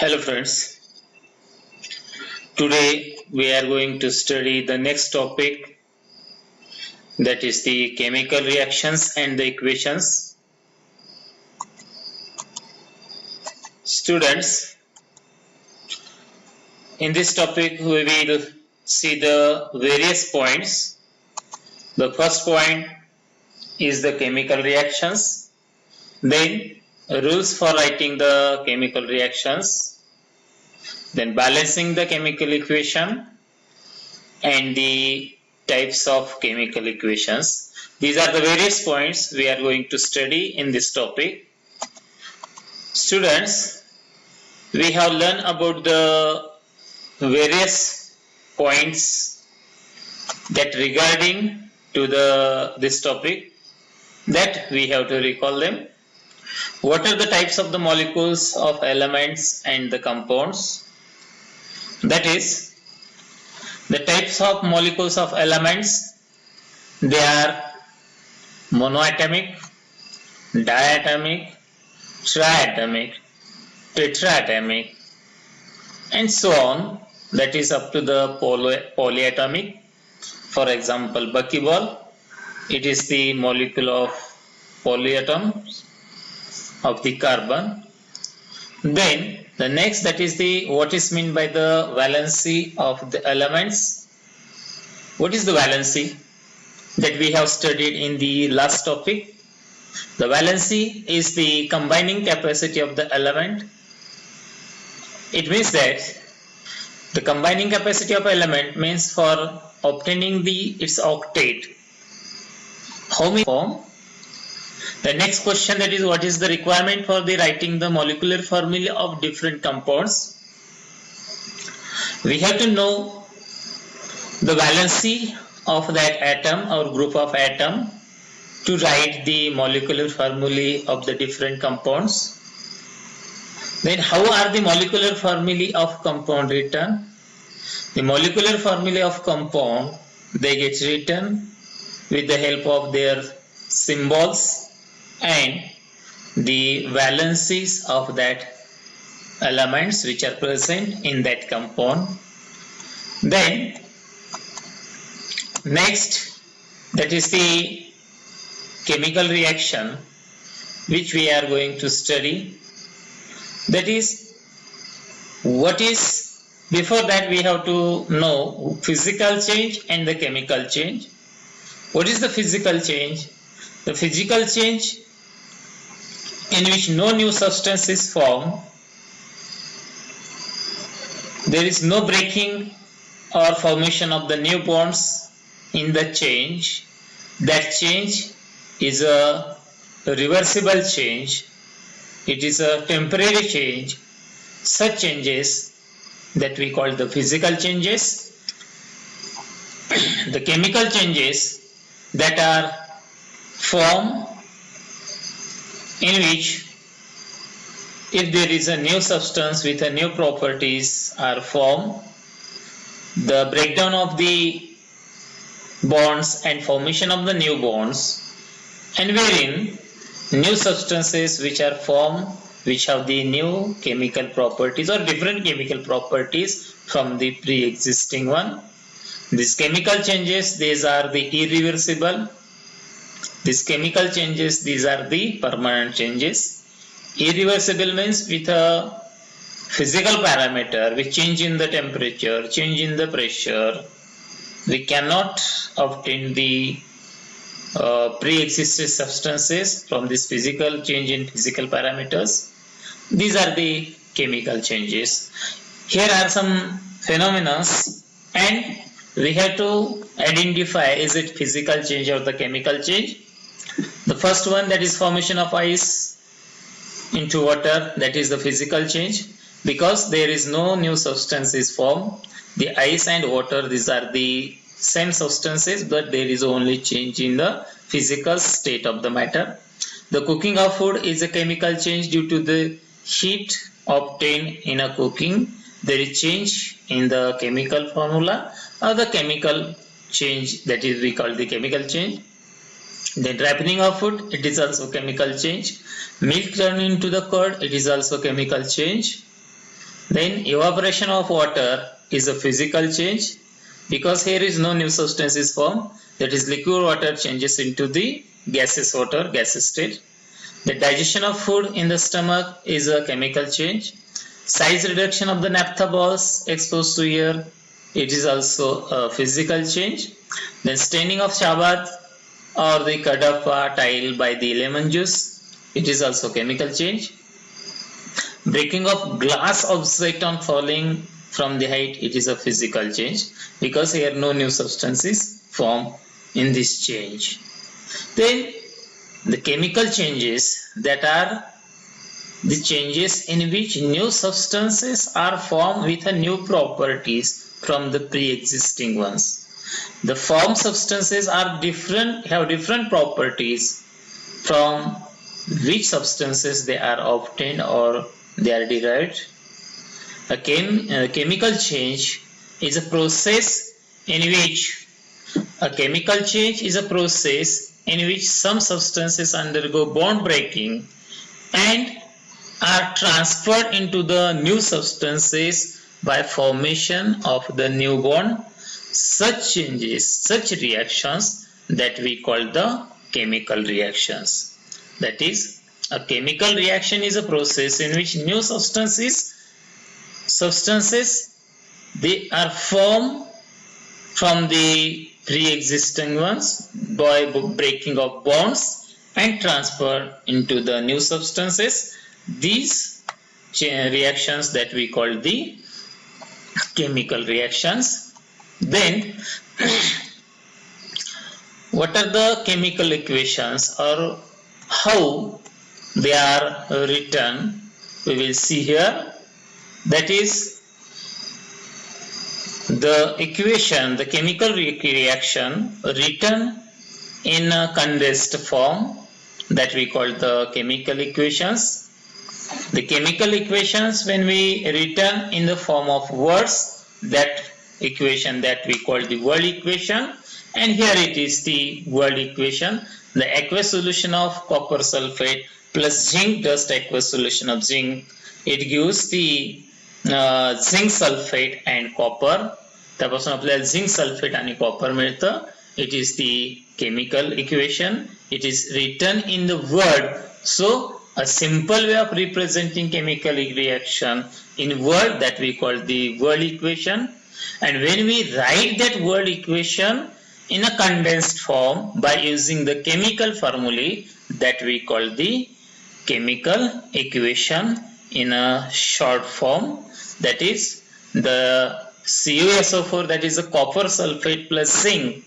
Hello friends, today we are going to study the next topic, that is the chemical reactions and the equations. Students, in this topic we will see the various points. The first point is the chemical reactions, then rules for writing the chemical reactions, then balancing the chemical equation and the types of chemical equations. These are the various points we are going to study in this topic. Students, we have learned about the various points that regarding to this topic, that we have to recall them. What are the types of the molecules of elements and the compounds? That is, the types of molecules of elements, they are monoatomic, diatomic, triatomic, tetraatomic, and so on. That is up to the polyatomic. For example, buckyball, it is the molecule of polyatoms of the carbon. Then the next, that is the what is meant by the valency of the elements. What is the valency? That we have studied in the last topic. The valency is the combining capacity of the element. It means that the combining capacity of element means for obtaining its octet. How many form? The next question, that is what is the requirement for the writing the molecular formula of different compounds? We have to know the valency of that atom or group of atom to write the molecular formulae of the different compounds. Then how are the molecular formulae of compound written? The molecular formulae of compound, they get written with the help of their symbols and the valencies of that elements which are present in that compound. Then next, that is the chemical reaction which we are going to study. That is, what is, before that we have to know physical change and the chemical change. What is the physical change? The physical change in which no new substance is formed, there is no breaking or formation of the new bonds in the change. That change is a reversible change. It is a temporary change. Such changes that we call the physical changes. The chemical changes that are formed in which if there is a new substance with a new properties are formed, the breakdown of the bonds and formation of the new bonds, and wherein new substances which are formed which have the new chemical properties or different chemical properties from the pre-existing one. These chemical changes, these are the irreversible. These chemical changes, these are the permanent changes. Irreversible means with a physical parameter, with change in the temperature, change in the pressure, we cannot obtain the pre-existing substances from this physical change in physical parameters. These are the chemical changes. Here are some phenomena and we have to identify, is it physical change or the chemical change. The first one, that is formation of ice into water, that is the physical change, because there is no new substance is formed. The ice and water, these are the same substances, but there is only change in the physical state of the matter. The cooking of food is a chemical change due to the heat obtained in a cooking. There is change in the chemical formula or the chemical change, that is we call the chemical change. Then ripening of food, it is also chemical change. Milk turned into the curd, it is also chemical change. Then evaporation of water is a physical change, because here is no new substance is formed, that is liquid water changes into the gaseous water, gaseous state. The digestion of food in the stomach is a chemical change. Size reduction of the naphtha balls exposed to air, it is also a physical change. Then staining of Shabad or the Kadapa tile by the lemon juice, it is also chemical change. Breaking of glass object on falling from the height, it is a physical change, because here no new substance is formed in this change. Then the chemical changes, that are the changes in which new substances are formed with a new properties from the pre-existing ones. The formed substances are different, have different properties from which substances they are obtained or they are derived. A chemical change is a process in which some substances undergo bond breaking and are transferred into the new substances by formation of the new bond. Such changes, such reactions, that we call the chemical reactions. That is, a chemical reaction is a process in which new substances they are formed from the pre-existing ones by breaking of bonds and transferred into the new substances. These reactions that we call the chemical reactions. Then what are the chemical equations or how they are written, we will see here. That is, the equation, the chemical reaction written in a condensed form, that we call the chemical equations. The chemical equations, when we written in the form of words, that equation that we call the word equation, and here it is the word equation. The aqueous solution of copper sulfate plus zinc dust aqueous solution of zinc, it gives the zinc sulphate and copper. त्यापासून आपल्याला zinc sulphate आणि copper मिळतं. It is the chemical equation. It is written in the word. So a simple way of representing chemical reaction in word, that we call the word equation. And when we write that word equation in a condensed form by using the chemical formulae, that we call the chemical equation in a short form. That is the CuSO4, that is the copper sulfate plus zinc.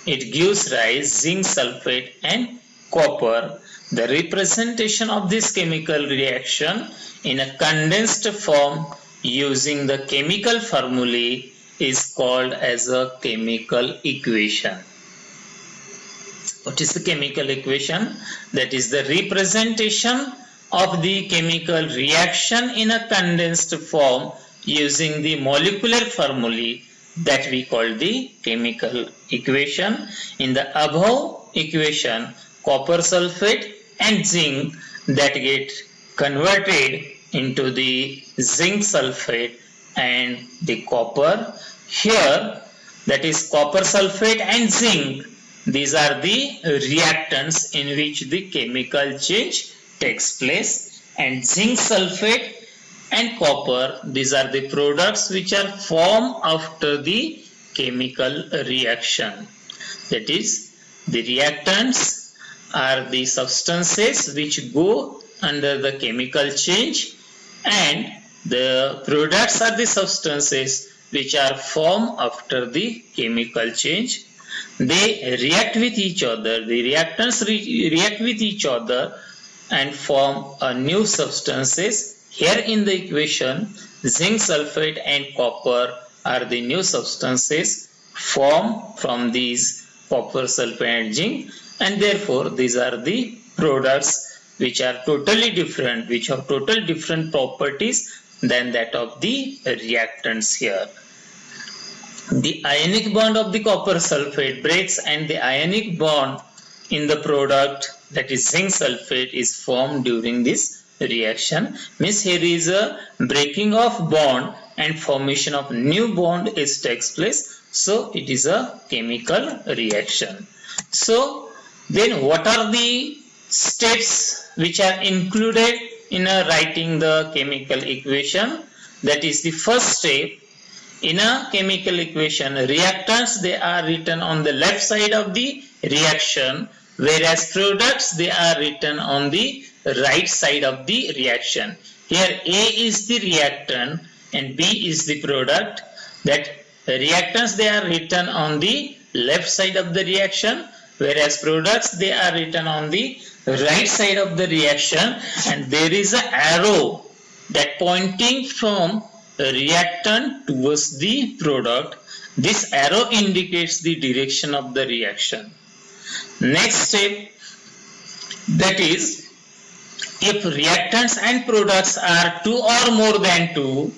It gives rise zinc sulfate and copper. The representation of this chemical reaction in a condensed form using the chemical formulae is called as a chemical equation. What is the chemical equation? That is the representation of the chemical reaction in a condensed form using the molecular formulae, that we call the chemical equation. In the above equation, copper sulfate and zinc that get converted into the zinc sulfate and the copper. Here, that is copper sulfate and zinc, these are the reactants in which the chemical change takes place, and zinc sulfate and copper, these are the products which are formed after the chemical reaction. That is, the reactants are the substances which go under the chemical change, and the products are the substances which are formed after the chemical change. They react with each other, the reactants react with each other and form a new substances. Here in the equation, zinc sulfate and copper are the new substances formed from these copper sulfate and zinc, and therefore these are the products which are totally different, which have totally different properties than that of the reactants here. The ionic bond of the copper sulfate breaks and the ionic bond in the product, that is zinc sulfate, is formed during this reaction. Means here is a breaking of bond and formation of new bond is takes place. So it is a chemical reaction. So then what are the steps which are included in writing the chemical equation? That is the first step. In a chemical equation, reactants they are written on the left side of the reaction, whereas products they are written on the right side of the reaction. Here A is the reactant and B is the product. That reactants they are written on the left side of the reaction, whereas products they are written on the right side of the reaction, and there is an arrow that pointing from reactant towards the product. This arrow indicates the direction of the reaction. Next step, that is, if reactants and products are 2 or more than 2,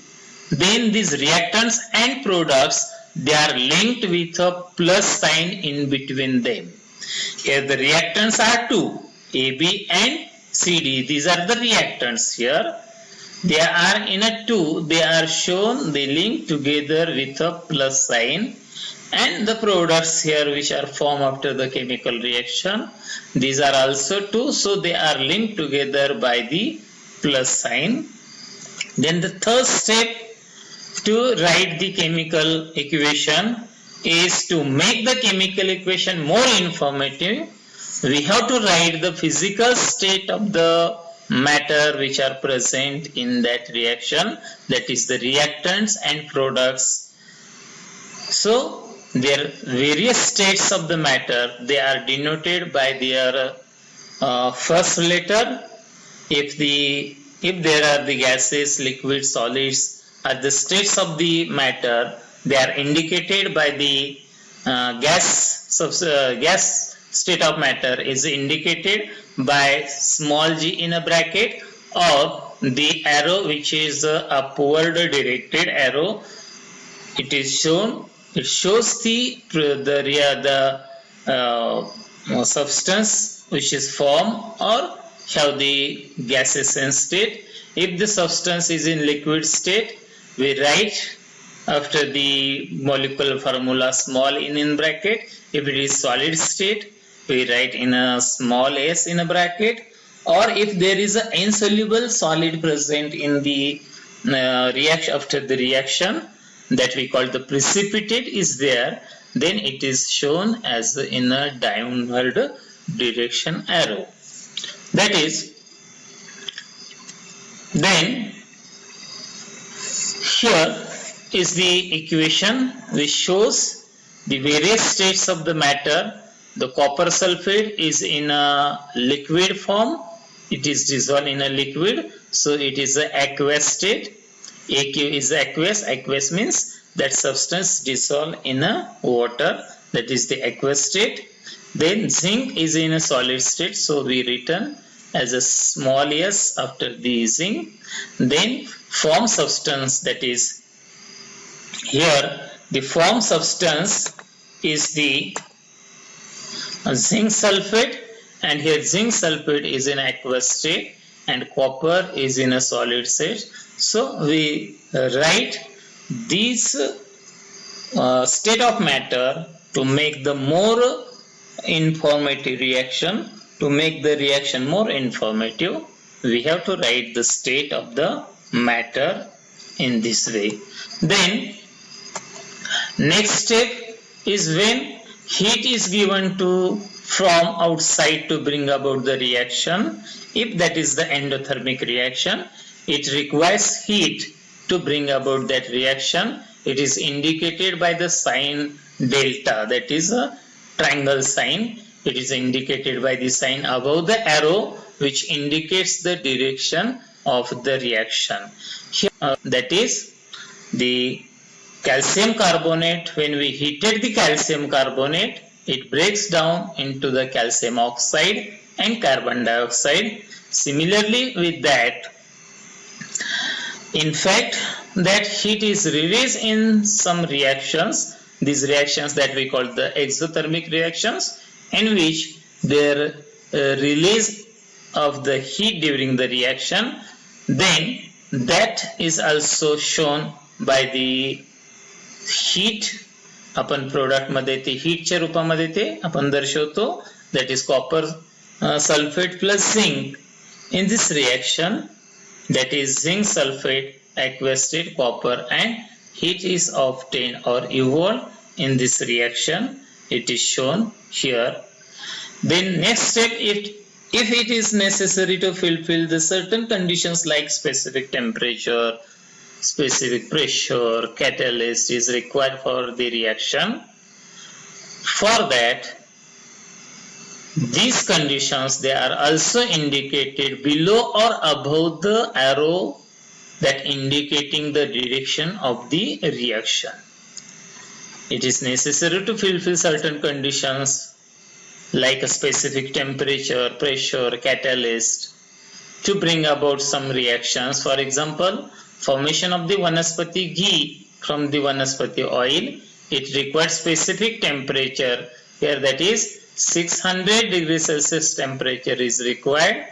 then these reactants and products they are linked with a plus sign in between them. Here the reactants are 2, AB and CD. These are the reactants here. They are in a 2, they are shown, they link together with a plus sign, and the products here which are formed after the chemical reaction, these are also 2, so they are linked together by the plus sign. Then the third step to write the chemical equation is to make the chemical equation more informative. We have to write the physical state of the matter which are present in that reaction, that is the reactants and products. So their various states of the matter they are denoted by their first letter. If there are the gases, liquids, solids at the states of the matter, they are indicated by the gas state of matter is indicated by small g in a bracket, or the arrow which is upward directed arrow. It is shown. It shows the substance which is formed or have the gaseous state. If the substance is in liquid state, we write after the molecular formula small n in bracket. If it is solid state, we write in a small s in a bracket. Or if there is an insoluble solid present in the reaction after the reaction, that we call the precipitate is there, then it is shown as in a downward direction arrow. That is, then here is the equation which shows the various states of the matter. The copper sulfate is in a liquid form. It is dissolved in a liquid, so it is an aqueous state. AQ is aqueous. Aqueous means that substance dissolved in a water, that is the aqueous state. Then zinc is in a solid state, so we written as a small s after the zinc. Then form substance, that is here the form substance is the zinc sulfate, and here zinc sulfate is in aqueous state and copper is in a solid state. So we write these state of matter to make the more informative reaction. To make the reaction more informative, we have to write the state of the matter in this way. Then next step is when heat is given from outside to bring about the reaction. If that is the endothermic reaction, it requires heat to bring about that reaction. It is indicated by the sign delta, that is a triangle sign. It is indicated by the sign above the arrow which indicates the direction of the reaction. Here, that is the calcium carbonate. When we heated the calcium carbonate, it breaks down into the calcium oxide and carbon dioxide. Similarly with that, in fact, that heat is released in some reactions. These reactions that we call the exothermic reactions, in which their release of the heat during the reaction, then that is also shown by the heat. आपण product मध्ये ते हीटच्या रूपामध्ये ते आपण दर्शवतो, that is copper sulfate plus zinc. In this reaction, that is zinc sulfate, aqueous state, copper, and heat is obtained or evolved in this reaction. It is shown here. Then next step, if it is necessary to fulfill the certain conditions like specific temperature, specific pressure, catalyst is required for the reaction. For that, these conditions, they are also indicated below or above the arrow that indicating the direction of the reaction. It is necessary to fulfill certain conditions like a specific temperature, pressure, catalyst to bring about some reactions. For example, formation of the vanaspati ghee from the vanaspati oil, it requires specific temperature. Here that is 600 degrees Celsius temperature is required,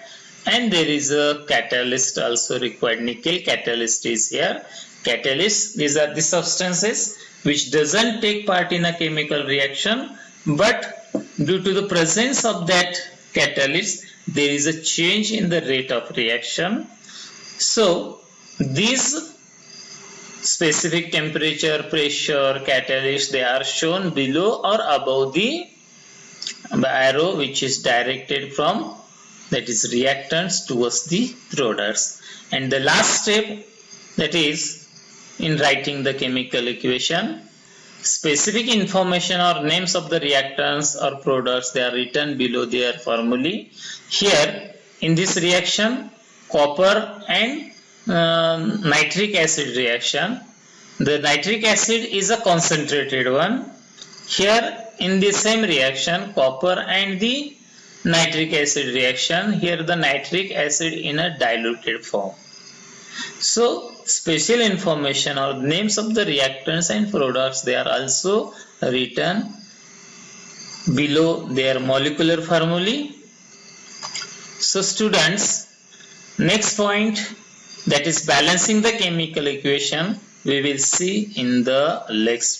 and there is a catalyst also required. Nickel catalyst is here. Catalyst, these are the substances which doesn't take part in a chemical reaction, but due to the presence of that catalyst, there is a change in the rate of reaction. So these specific temperature, pressure, catalyst, they are shown below or above the arrow which is directed from, that is, reactants towards the products. And the last step, that is in writing the chemical equation, specific information or names of the reactants or products, they are written below their formulae. Here in this reaction, copper and nitric acid reaction, the nitric acid is a concentrated one. Here in the same reaction, copper and the nitric acid reaction, here the nitric acid in a diluted form. So special information or names of the reactants and products, they are also written below their molecular formulae. So students, next point, that is balancing the chemical equation, we will see in the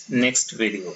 next video.